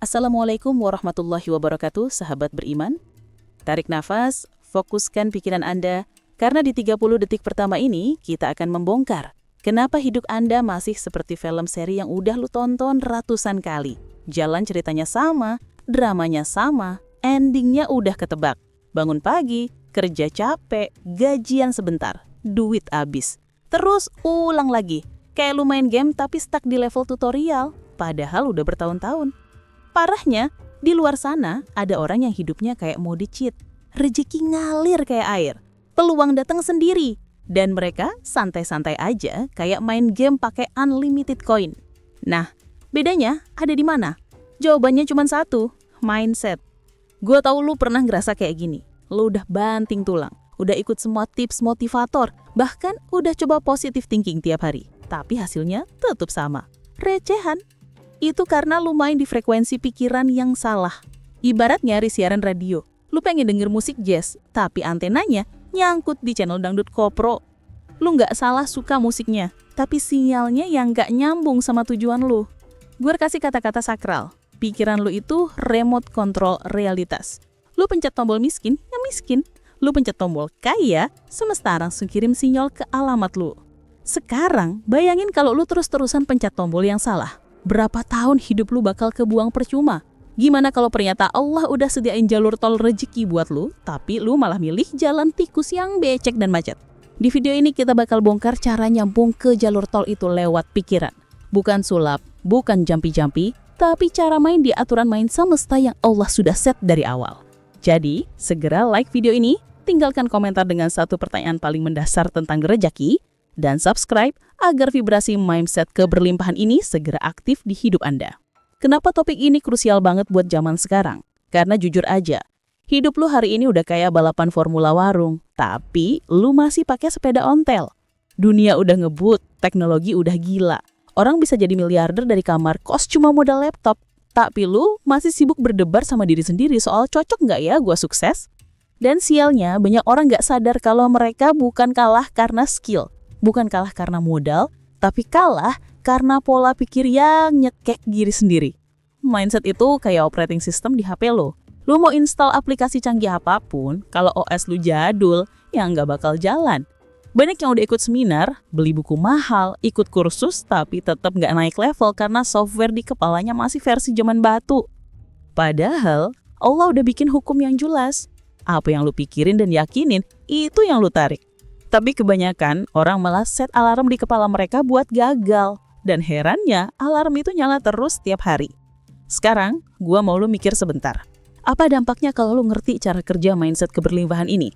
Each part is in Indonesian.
Assalamualaikum warahmatullahi wabarakatuh, sahabat beriman. Tarik nafas, fokuskan pikiran Anda, karena di 30 detik pertama ini kita akan membongkar kenapa hidup Anda masih seperti film seri yang udah lu tonton ratusan kali. Jalan ceritanya sama, dramanya sama, endingnya udah ketebak. Bangun pagi, kerja capek, gajian sebentar, duit habis. Terus ulang lagi, kayak lu main game tapi stuck di level tutorial, padahal udah bertahun-tahun. Parahnya, di luar sana ada orang yang hidupnya kayak mode cheat. Rezeki ngalir kayak air. Peluang datang sendiri. Dan mereka santai-santai aja kayak main game pakai unlimited coin. Nah, bedanya ada di mana? Jawabannya cuma satu, mindset. Gue tahu lu pernah ngerasa kayak gini. Lu udah banting tulang. Udah ikut semua tips motivator. Bahkan udah coba positive thinking tiap hari. Tapi hasilnya tetap sama. Recehan. Itu karena lu main di frekuensi pikiran yang salah. Ibarat nyari siaran radio. Lu pengen denger musik jazz, tapi antenanya nyangkut di channel dangdut kopro. Lu nggak salah suka musiknya, tapi sinyalnya yang nggak nyambung sama tujuan lu. Gue kasih kata-kata sakral. Pikiran lu itu remote control realitas. Lu pencet tombol miskin, ya miskin. Lu pencet tombol kaya, semesta langsung kirim sinyal ke alamat lu. Sekarang, bayangin kalau lu terus-terusan pencet tombol yang salah. Berapa tahun hidup lu bakal kebuang percuma? Gimana kalau ternyata Allah udah sediain jalur tol rezeki buat lu, tapi lu malah milih jalan tikus yang becek dan macet? Di video ini kita bakal bongkar cara nyambung ke jalur tol itu lewat pikiran. Bukan sulap, bukan jampi-jampi, tapi cara main di aturan main semesta yang Allah sudah set dari awal. Jadi, segera like video ini, tinggalkan komentar dengan satu pertanyaan paling mendasar tentang rezeki, dan subscribe agar vibrasi mindset keberlimpahan ini segera aktif di hidup Anda. Kenapa topik ini krusial banget buat zaman sekarang? Karena jujur aja, hidup lu hari ini udah kayak balapan formula warung, tapi lu masih pakai sepeda ontel. Dunia udah ngebut, teknologi udah gila. Orang bisa jadi miliarder dari kamar kos cuma modal laptop. Tapi lu masih sibuk berdebar sama diri sendiri soal cocok nggak ya gua sukses? Dan sialnya, banyak orang nggak sadar kalau mereka bukan kalah karena skill. Bukan kalah karena modal, tapi kalah karena pola pikir yang nyekek diri sendiri. Mindset itu kayak operating system di HP lo. Lo mau install aplikasi canggih apapun, kalau OS lu jadul, ya nggak bakal jalan. Banyak yang udah ikut seminar, beli buku mahal, ikut kursus, tapi tetap nggak naik level karena software di kepalanya masih versi zaman batu. Padahal, Allah udah bikin hukum yang jelas. Apa yang lu pikirin dan yakinin, itu yang lu tarik. Tapi kebanyakan orang malah set alarm di kepala mereka buat gagal. Dan herannya, alarm itu nyala terus tiap hari. Sekarang, gua mau lu mikir sebentar. Apa dampaknya kalau lu ngerti cara kerja mindset keberlimpahan ini?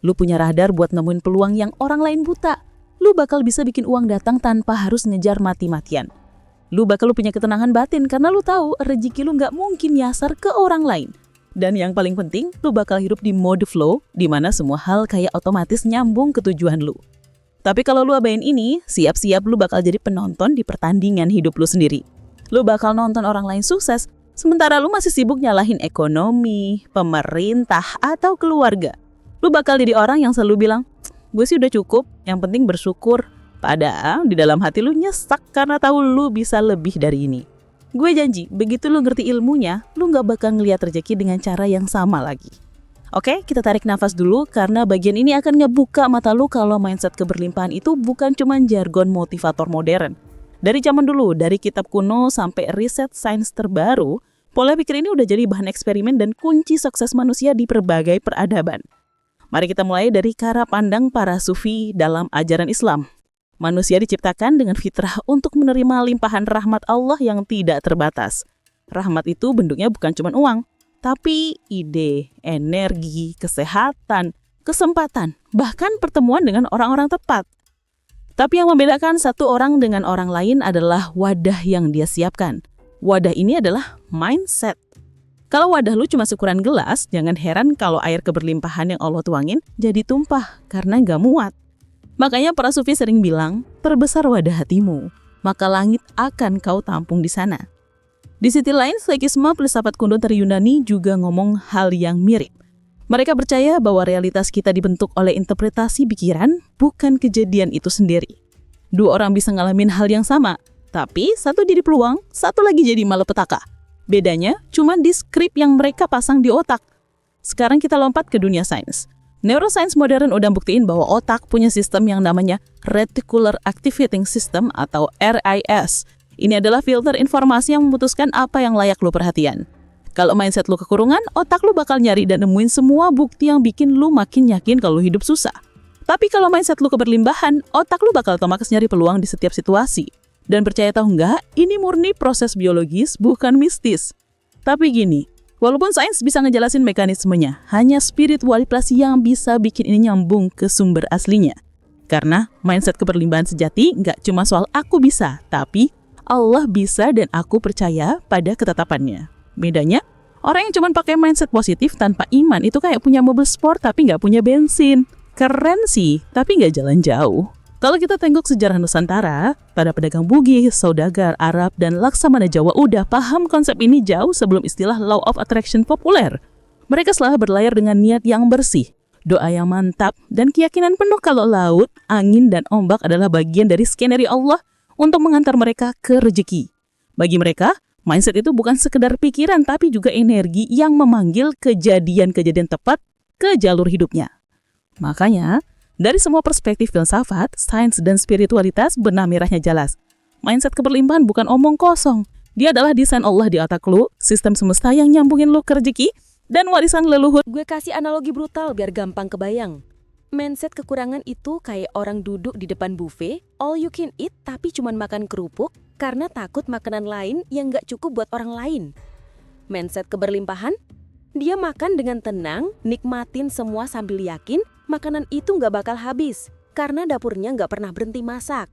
Lu punya radar buat nemuin peluang yang orang lain buta. Lu bakal bisa bikin uang datang tanpa harus ngejar mati-matian. Lu punya ketenangan batin karena lu tahu rezeki lu nggak mungkin nyasar ke orang lain. Dan yang paling penting, lu bakal hidup di mode flow, di mana semua hal kayak otomatis nyambung ke tujuan lu. Tapi kalau lu abain ini, siap-siap lu bakal jadi penonton di pertandingan hidup lu sendiri. Lu bakal nonton orang lain sukses, sementara lu masih sibuk nyalahin ekonomi, pemerintah, atau keluarga. Lu bakal jadi orang yang selalu bilang, gue sih udah cukup, yang penting bersyukur. Padahal di dalam hati lu nyesek karena tahu lu bisa lebih dari ini. Gue janji, begitu lu ngerti ilmunya, lu gak bakal ngeliat rezeki dengan cara yang sama lagi. Oke, kita tarik nafas dulu karena bagian ini akan ngebuka mata lu kalau mindset keberlimpahan itu bukan cuma jargon motivator modern. Dari zaman dulu, dari kitab kuno sampai riset sains terbaru, pola pikir ini udah jadi bahan eksperimen dan kunci sukses manusia di berbagai peradaban. Mari kita mulai dari cara pandang para sufi dalam ajaran Islam. Manusia diciptakan dengan fitrah untuk menerima limpahan rahmat Allah yang tidak terbatas. Rahmat itu bentuknya bukan cuma uang, tapi ide, energi, kesehatan, kesempatan, bahkan pertemuan dengan orang-orang tepat. Tapi yang membedakan satu orang dengan orang lain adalah wadah yang dia siapkan. Wadah ini adalah mindset. Kalau wadah lu cuma seukuran gelas, jangan heran kalau air keberlimpahan yang Allah tuangin jadi tumpah karena gak muat. Makanya para sufi sering bilang, terbesar wadah hatimu, maka langit akan kau tampung di sana. Di sisi lain, Stoikisme filsafat kuno dari Yunani juga ngomong hal yang mirip. Mereka percaya bahwa realitas kita dibentuk oleh interpretasi pikiran, bukan kejadian itu sendiri. Dua orang bisa ngalamin hal yang sama, tapi satu jadi peluang, satu lagi jadi malapetaka. Bedanya cuma di skrip yang mereka pasang di otak. Sekarang kita lompat ke dunia sains. Neuroscience modern udah buktiin bahwa otak punya sistem yang namanya Reticular Activating System atau RAS. Ini adalah filter informasi yang memutuskan apa yang layak lu perhatian. Kalau mindset lu kekurungan, otak lu bakal nyari dan nemuin semua bukti yang bikin lu makin yakin kalau hidup susah. Tapi kalau mindset lu keberlimbahan, otak lu bakal otomatis nyari peluang di setiap situasi. Dan percaya tahu nggak, ini murni proses biologis, bukan mistis. Tapi gini, walaupun sains bisa ngejelasin mekanismenya, hanya spiritualitas yang bisa bikin ini nyambung ke sumber aslinya. Karena mindset keberlimbahan sejati nggak cuma soal aku bisa, tapi Allah bisa dan aku percaya pada ketetapannya. Bedanya, orang yang cuma pakai mindset positif tanpa iman itu kayak punya mobil sport tapi nggak punya bensin. Keren sih, tapi nggak jalan jauh. Kalau kita tengok sejarah Nusantara, para pedagang Bugis, saudagar, Arab, dan Laksamana Jawa udah paham konsep ini jauh sebelum istilah Law of Attraction populer. Mereka selalu berlayar dengan niat yang bersih, doa yang mantap, dan keyakinan penuh kalau laut, angin, dan ombak adalah bagian dari skenario Allah untuk mengantar mereka ke rezeki. Bagi mereka, mindset itu bukan sekedar pikiran, tapi juga energi yang memanggil kejadian-kejadian tepat ke jalur hidupnya. Makanya, dari semua perspektif filsafat, sains, dan spiritualitas, benang merahnya jelas. Mindset keberlimpahan bukan omong kosong. Dia adalah desain Allah di otak lu, sistem semesta yang nyambungin lu ke rezeki, dan warisan leluhur. Gue kasih analogi brutal biar gampang kebayang. Mindset kekurangan itu kayak orang duduk di depan buffet, all you can eat tapi cuman makan kerupuk karena takut makanan lain yang gak cukup buat orang lain. Mindset keberlimpahan, dia makan dengan tenang, nikmatin semua sambil yakin makanan itu nggak bakal habis karena dapurnya nggak pernah berhenti masak.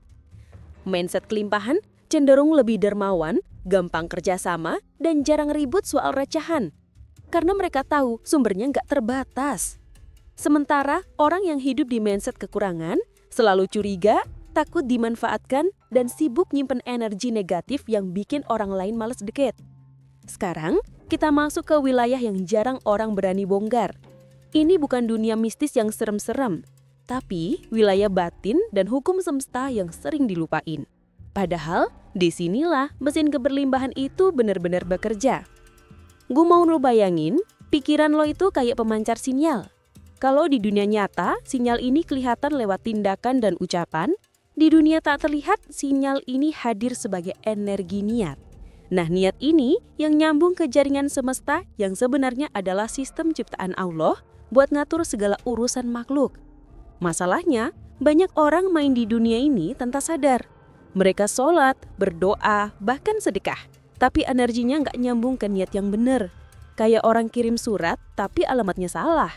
Mindset kelimpahan cenderung lebih dermawan, gampang kerjasama, dan jarang ribut soal recehan karena mereka tahu sumbernya nggak terbatas. Sementara orang yang hidup di mindset kekurangan selalu curiga, takut dimanfaatkan, dan sibuk nyimpen energi negatif yang bikin orang lain malas deket. Sekarang kita masuk ke wilayah yang jarang orang berani bongkar. Ini bukan dunia mistis yang serem-serem, tapi wilayah batin dan hukum semesta yang sering dilupain. Padahal, disinilah mesin keberlimpahan itu benar-benar bekerja. Gue mau lo bayangin, pikiran lo itu kayak pemancar sinyal. Kalau di dunia nyata, sinyal ini kelihatan lewat tindakan dan ucapan, di dunia tak terlihat, sinyal ini hadir sebagai energi niat. Nah, niat ini yang nyambung ke jaringan semesta yang sebenarnya adalah sistem ciptaan Allah buat ngatur segala urusan makhluk. Masalahnya, banyak orang main di dunia ini tanpa sadar. Mereka sholat, berdoa, bahkan sedekah. Tapi energinya nggak nyambung ke niat yang benar. Kayak orang kirim surat, tapi alamatnya salah.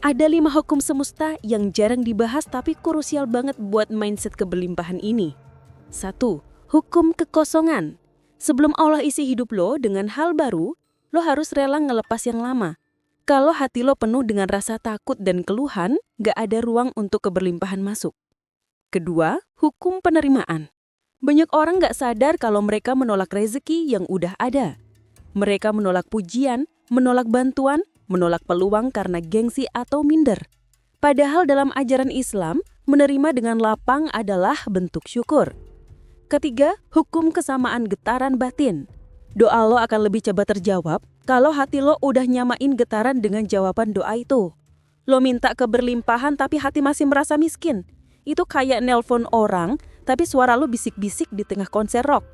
Ada 5 hukum semesta yang jarang dibahas tapi krusial banget buat mindset keberlimpahan ini. 1. Hukum kekosongan. Sebelum Allah isi hidup lo dengan hal baru, lo harus rela ngelepas yang lama. Kalau hati lo penuh dengan rasa takut dan keluhan, gak ada ruang untuk keberlimpahan masuk. Kedua, hukum penerimaan. Banyak orang gak sadar kalau mereka menolak rezeki yang udah ada. Mereka menolak pujian, menolak bantuan, menolak peluang karena gengsi atau minder. Padahal dalam ajaran Islam, menerima dengan lapang adalah bentuk syukur. Ketiga, hukum kesamaan getaran batin. Doa lo akan lebih cepat terjawab kalau hati lo udah nyamain getaran dengan jawaban doa itu. Lo minta keberlimpahan tapi hati masih merasa miskin. Itu kayak nelpon orang tapi suara lo bisik-bisik di tengah konser rock.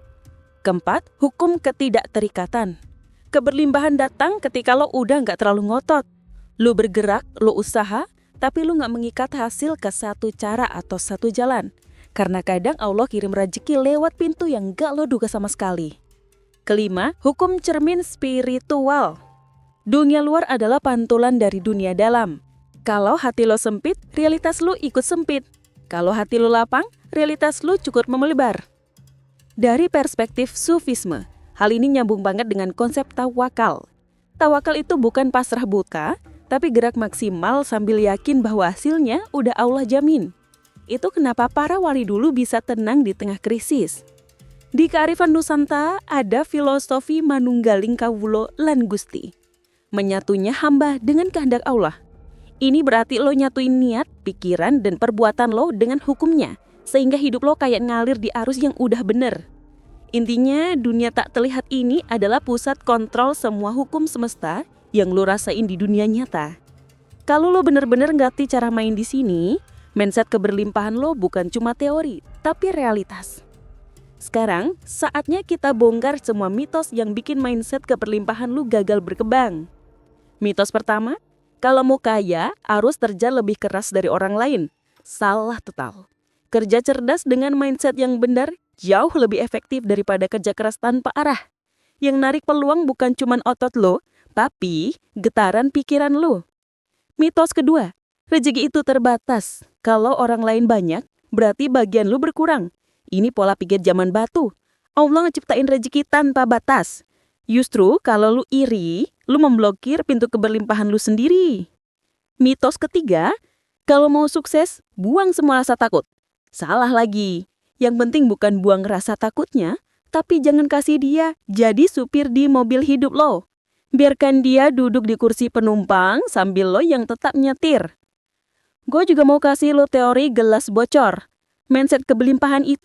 Keempat, hukum ketidakterikatan. Keberlimpahan datang ketika lo udah gak terlalu ngotot. Lo bergerak, lo usaha, tapi lo gak mengikat hasil ke satu cara atau satu jalan. Karena kadang Allah kirim rezeki lewat pintu yang gak lo duga sama sekali. Kelima, hukum cermin spiritual. Dunia luar adalah pantulan dari dunia dalam. Kalau hati lo sempit, realitas lo ikut sempit. Kalau hati lo lapang, realitas lo cukup melebar. Dari perspektif Sufisme, hal ini nyambung banget dengan konsep tawakal. Tawakal itu bukan pasrah buta, tapi gerak maksimal sambil yakin bahwa hasilnya udah Allah jamin. Itu kenapa para wali dulu bisa tenang di tengah krisis. Di kearifan Nusantara ada filosofi manunggaling kawulo lan Gusti. Menyatunya hamba dengan kehendak Allah. Ini berarti lo nyatuin niat, pikiran, dan perbuatan lo dengan hukumnya, sehingga hidup lo kayak ngalir di arus yang udah bener. Intinya, dunia tak terlihat ini adalah pusat kontrol semua hukum semesta yang lo rasain di dunia nyata. Kalau lo bener-bener ngerti cara main di sini, mindset keberlimpahan lo bukan cuma teori, tapi realitas. Sekarang, saatnya kita bongkar semua mitos yang bikin mindset keberlimpahan lo gagal berkembang. Mitos pertama, kalau mau kaya, harus kerja lebih keras dari orang lain. Salah total. Kerja cerdas dengan mindset yang benar jauh lebih efektif daripada kerja keras tanpa arah. Yang narik peluang bukan cuma otot lo, tapi getaran pikiran lo. Mitos kedua, rezeki itu terbatas. Kalau orang lain banyak, berarti bagian lo berkurang. Ini pola pikir zaman batu. Allah ngeciptain rezeki tanpa batas. Justru kalau lo iri, lo memblokir pintu keberlimpahan lo sendiri. Mitos ketiga, kalau mau sukses, buang semua rasa takut. Salah lagi. Yang penting bukan buang rasa takutnya, tapi jangan kasih dia jadi supir di mobil hidup lo. Biarkan dia duduk di kursi penumpang sambil lo yang tetap nyetir. Gue juga mau kasih lo teori gelas bocor. Mindset keberlimpahan itu